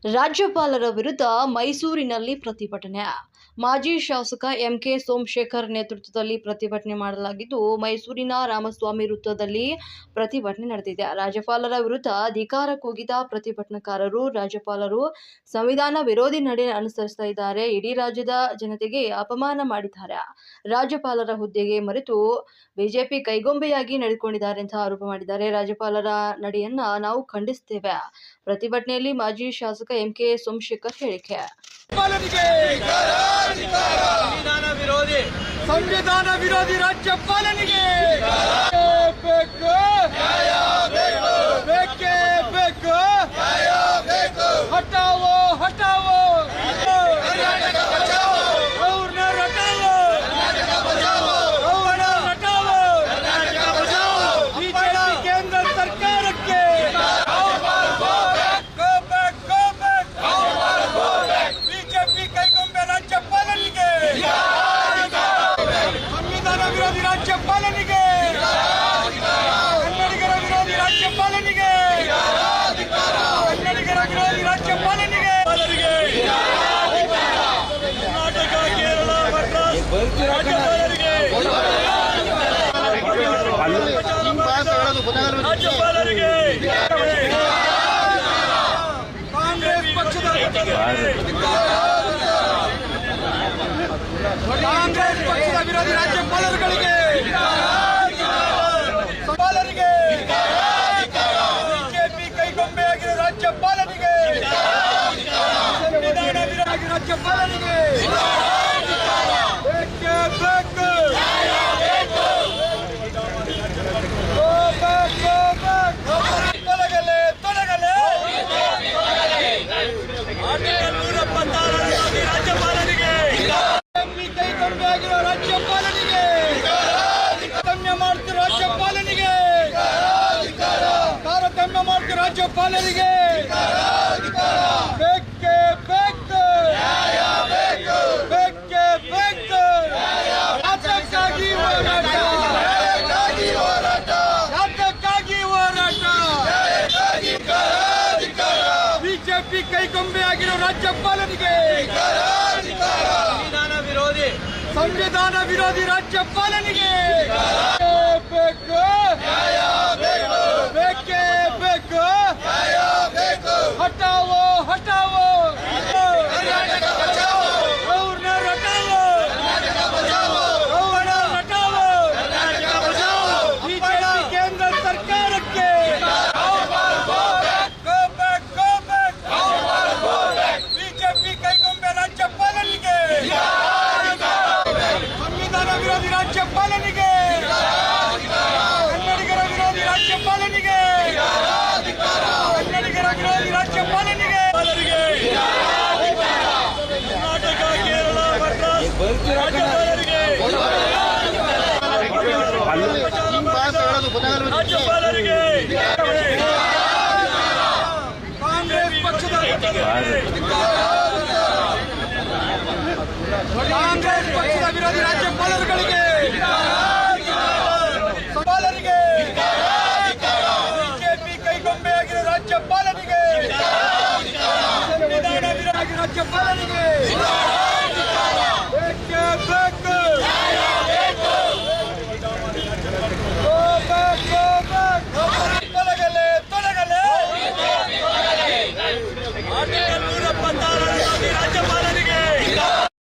ರಾಜ್ಯಪಾಲರ ವಿರುದ್ಧ ಮೈಸೂರಿನಲ್ಲಿ ಪ್ರತಿಭಟನೆ. ಮಾಜಿ ಶಾಸಕ ಎಂಕೆ ಸೋಮಶೇಖರ್ ನೇತೃತ್ವದಲ್ಲಿ ಪ್ರತಿಭಟನೆ ಮಾಡಲಾಗಿದ್ದು, ಮೈಸೂರಿನ ರಾಮಸ್ವಾಮಿ ವೃತ್ತದಲ್ಲಿ ಪ್ರತಿಭಟನೆ ನಡೆದಿದೆ. ರಾಜ್ಯಪಾಲರ ವಿರುದ್ಧ ಧಿಕ್ಕಾರ ಕೂಗಿದ ಪ್ರತಿಭಟನಾಕಾರರು, ರಾಜ್ಯಪಾಲರು ಸಂವಿಧಾನ ವಿರೋಧಿ ನಡೆ ಅನುಸರಿಸುತ್ತಿದ್ದಾರೆ, ಇಡೀ ರಾಜ್ಯದ ಜನತೆಗೆ ಅಪಮಾನ ಮಾಡಿದ್ದಾರೆ, ರಾಜ್ಯಪಾಲರ ಹುದ್ದೆಗೆ ಮರೆತು ಬಿಜೆಪಿ ಕೈಗೊಂಬೆಯಾಗಿ ನಡೆದುಕೊಂಡಿದ್ದಾರೆ ಅಂತ ಆರೋಪ ಮಾಡಿದ್ದಾರೆ. ರಾಜ್ಯಪಾಲರ ನಡೆಯನ್ನ ನಾವು ಖಂಡಿಸುತ್ತೇವೆ. ಪ್ರತಿಭಟನೆಯಲ್ಲಿ ಮಾಜಿ ಶಾಸಕ ಎಂಕೆ ಸೋಮಶೇಖರ್ ಹೇಳಿಕೆ. ಸಂವಿಧಾನ ವಿರೋಧಿ ರಾಜ್ಯಪಾಲನಿಗೆ ಬೇಕೇ ಬೇಕು. ಹಟಾವೋ ಹಟಾವೋ, ಗವರ್ನರ್ ಹಟಾವೋ, ಗವರ್ನರ್ ಹಟಾವೋ. ಬಿಜೆಪಿ ಕೇಂದ್ರ ಸರ್ಕಾರಕ್ಕೆ ಬಿಜೆಪಿ ಕೈಗೊಂಬೆ ರಾಜ್ಯಪಾಲನಿಗೆ, ಸಂವಿಧಾನ ವಿರೋಧಿ ರಾಜ್ಯಪಾಲನಿಗೆ, ಕನ್ನಡಿಗರ ವಿರೋಧಿ ರಾಜ್ಯಪಾಲನಿಗೆ, ಕನ್ನಡಿಗರ ವಿರೋಧಿ ರಾಜ್ಯಪಾಲನಿಗೆ, ಕರ್ನಾಟಕ, ಕೇರಳ, ಮದ್ರಾಸ್ ರಾಜ್ಯಪಾಲರಿಗೆ, ರಾಜ್ಯಪಾಲರಿಗೆ, ಕಾಂಗ್ರೆಸ್ ಪಕ್ಷದ ವಿರೋಧಿ ರಾಜ್ಯಪಾಲರುಗಳಿಗೆ, ಸವಾಲರಿಗೆ, ಬಿಜೆಪಿ ಕೈಗೊಂಬೆಯಾಗಿರುವ ರಾಜ್ಯಪಾಲನಿಗೆ, ಸಂವಿಧಾನ ವಿರೋಧಿ ರಾಜ್ಯಪಾಲನಿಗೆ ಬೇಕೇ ಬೇಕು. ತೊಲಗಲೇ ತೊಲಗಲೇ ಆರ್ಟಿಕಲ್ 176 ರಾಜ್ಯಪಾಲನಿಗೆ, ಕೈಗೊಂಬೆಯಾಗಿರುವ ರಾಜ್ಯಪಾಲನಿಗೆ, ತಾರತಮ್ಯ ಮಾಡ್ತಿರೋ ರಾಜ್ಯಪಾಲನಿಗೆ, ತಾರತಮ್ಯ ಮಾಡ್ತಿರೋ ರಾಜ್ಯಪಾಲನಿಗೆ ಬೇಕೇ ಬೇಕು. ಬೇಕೇ ಬೇಕು. ಯಾತಕ್ಕಾಗಿ ಹೋರಾಟ, ಯಾತಕ್ಕಾಗಿ ಹೋರಾಟ. ಬಿಜೆಪಿ ಕೈಗೊಂಬೆಯಾಗಿರೋ ರಾಜ್ಯಪಾಲನಿಗೆ, ಸಂವಿಧಾನ ವಿರೋಧಿ ರಾಜ್ಯಪಾಲನಿಗೆ ಬೇಕು. ಬೇಕೇ ಬೇಕು. ಹಟಾವೋ ಹಟಾವೋ, ಗವರ್ನರ್ ಹಟಾವೋ, ಗವರ್ನರ್ ಹಟಾವೋ. ಬಿಜೆಪಿ ಕೇಂದ್ರ ಸರ್ಕಾರಕ್ಕೆ ಬಿಜೆಪಿ ಕೈಗೊಂಬೆ ರಾಜ್ಯಪಾಲನಿಗೆ, ಸಂವಿಧಾನ ವಿರೋಧಿ ರಾಜ್ಯಪಾಲನಿಗೆ, ಕನ್ನಡಿಗರ ವಿರೋಧಿ ರಾಜ್ಯಪಾಲನಿಗೆ, ಕನ್ನಡಿಗರ ವಿರೋಧಿ ರಾಜ್ಯಪಾಲನಿಗೆ, ಕರ್ನಾಟಕ, ಕೇರಳ, ಮದ್ರಾಸ್ ರಾಜ್ಯಪಾಲರಿಗೆ, ರಾಜ್ಯಪಾಲರಿಗೆ, ಕಾಂಗ್ರೆಸ್ ಪಕ್ಷದ ವಿರೋಧಿ ರಾಜ್ಯಪಾಲರುಗಳಿಗೆ, ಸವಾಲರಿಗೆ, ಬಿಜೆಪಿ ಕೈಗೊಂಬೆಯಾಗಿರುವ ರಾಜ್ಯಪಾಲನಿಗೆ, ಸಂವಿಧಾನ ವಿರೋಧಿ ರಾಜ್ಯಪಾಲನಿಗೆ